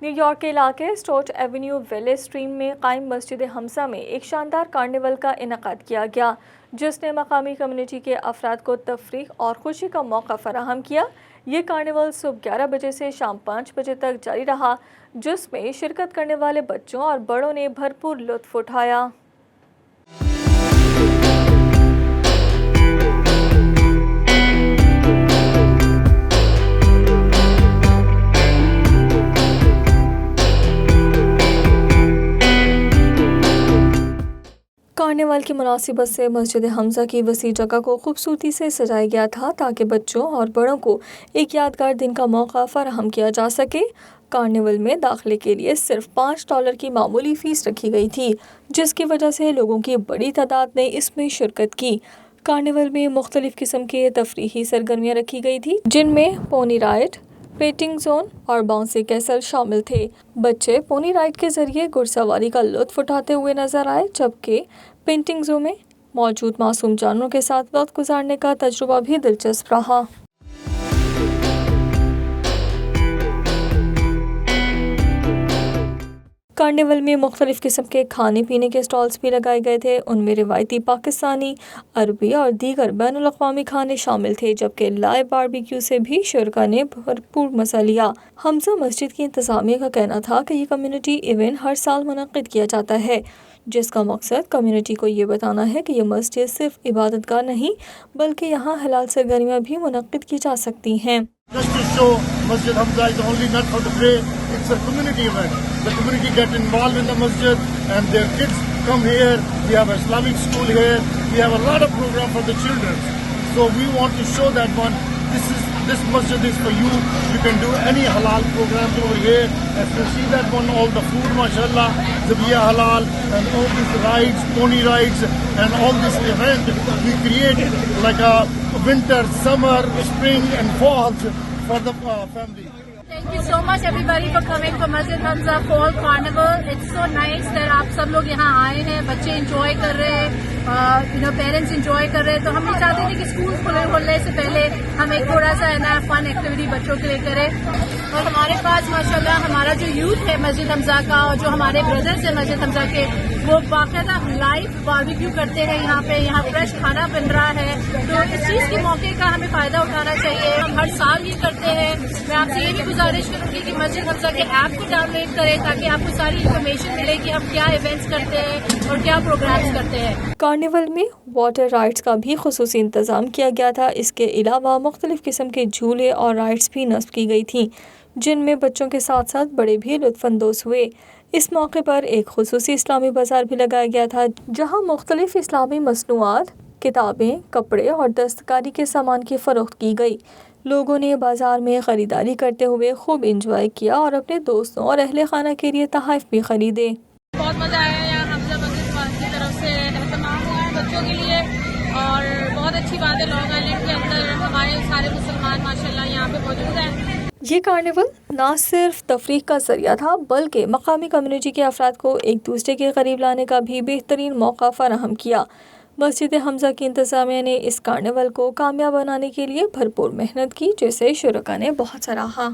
New York کے علاقے Sturt avenue ویلے اسٹریم میں قائم مسجد حمزہ میں ایک شاندار کارنیول کا انعقاد کیا گیا، جس نے مقامی کمیونٹی کے افراد کو تفریح اور خوشی کا موقع فراہم کیا۔ یہ کارنیول صبح 11 بجے سے شام 5 بجے تک جاری رہا، جس میں شرکت کرنے والے بچوں اور بڑوں نے بھرپور لطف اٹھایا۔ کارنیول کی مناسبت سے مسجد حمزہ کی وسیع جگہ کو خوبصورتی سے سجایا گیا تھا تاکہ بچوں اور بڑوں کو ایک یادگار دن کا موقع فراہم کیا جا سکے۔ کارنیول میں داخلے کے لیے صرف $5 کی معمولی فیس رکھی گئی تھی، جس کی وجہ سے لوگوں کی بڑی تعداد نے اس میں شرکت کی۔ کارنیول میں مختلف قسم کے تفریحی سرگرمیاں رکھی گئی تھیں، جن میں پونی رائڈ، پیٹنگ زون اور باؤنسی کیسل شامل تھے۔ بچے پونی رائڈ کے ذریعے گھڑ سواری کا لطف اٹھاتے ہوئے نظر آئے، جبکہ پینٹنگ زون میں موجود معصوم جانوروں کے ساتھ وقت گزارنے کا تجربہ بھی دلچسپ رہا۔ کارنیول میں مختلف قسم کے کھانے پینے کے اسٹالز بھی لگائے گئے تھے۔ ان میں روایتی پاکستانی، عربی اور دیگر بین الاقوامی کھانے شامل تھے، جبکہ لائیو باربیکیو سے بھی شرکاء نے بھرپور مزہ لیا۔ حمزہ مسجد کی انتظامیہ کا کہنا تھا کہ یہ کمیونٹی ایونٹ ہر سال منعقد کیا جاتا ہے، جس کا مقصد کمیونٹی کو یہ بتانا ہے کہ یہ مسجد صرف عبادت گاہ نہیں بلکہ یہاں حلال سرگرمیاں بھی منعقد کی جا سکتی ہیں۔ Just to show Masjid Hamza is only not for the prayer, it's a community event. The community get involved in the masjid and their kids come here. We have an Islamic school here. We have a lot of program for the children. So we want to show that one. This masjid is for you. You can do any halal programs over here. As you see that one, all the food, mashallah, Zabiya halal, and all these rides, pony rides, and all this event we create like a winter, summer, spring, and fall for the family. Thank you so much everybody for coming for Masjid Hamza Fall Carnival. It's so nice that آپ سب لوگ یہاں آئے ہیں، بچے enjoy کر رہے ہیں، parents enjoy کر رہے ہیں۔ تو ہم بھی چاہتے تھے کہ اسکول کھلنے سے پہلے ہم ایک تھوڑا سا فن ایکٹیویٹی بچوں کے لیے کریں۔ اور ہمارے پاس ماشاءاللہ ہمارا جو یوتھ ہے مسجد حمزہ کا، اور جو ہمارے بردرز ہیں مسجد حمزہ کے، وہ باقاعدہ لائیو باربیکیو کرتے ہیں یہاں پہ، یہاں فریش کھانا بن رہا ہے۔ تو اس چیز کے موقع کا ہمیں فائدہ اٹھانا چاہیے۔ ہم ہر سال یہ کرتے ہیں۔ میں آپ سے یہ بھی گزارش کروں گی کہ مسجد حمزہ کے ایپ کو ڈاؤن لوڈ کریں تاکہ آپ کو ساری انفارمیشن ملے کہ ہم کیا ایونٹس کرتے ہیں اور کیا پروگرامس کرتے ہیں۔ کارنیول میں واٹر رائڈز کا بھی خصوصی انتظام کیا گیا تھا۔ اس کے علاوہ مختلف قسم کے جھولے اور رائڈز بھی نصب کی گئی تھیں، جن میں بچوں کے ساتھ ساتھ بڑے بھی لطف اندوز ہوئے۔ اس موقع پر ایک خصوصی اسلامی بازار بھی لگایا گیا تھا، جہاں مختلف اسلامی مصنوعات، کتابیں، کپڑے اور دستکاری کے سامان کی فروخت کی گئی۔ لوگوں نے بازار میں خریداری کرتے ہوئے خوب انجوائے کیا اور اپنے دوستوں اور اہل خانہ کے لیے تحائف بھی خریدے۔ بہت مزہ آیا یہاں حمزہ مسجد کی طرف سے اہتمام ہوا ہے بچوں کے لیے، اور بہت اچھی بات ہے لانگ آئیلینڈ کے اندر ہمارے سارے مسلمان ماشاءاللہ یہاں پہ موجود ہیں۔ یہ کارنیول نہ صرف تفریح کا ذریعہ تھا بلکہ مقامی کمیونٹی کے افراد کو ایک دوسرے کے قریب لانے کا بھی بہترین موقع فراہم کیا۔ مسجد حمزہ کی انتظامیہ نے اس کارنیول کو کامیاب بنانے کے لیے بھرپور محنت کی، جسے شرکاء نے بہت سراہا۔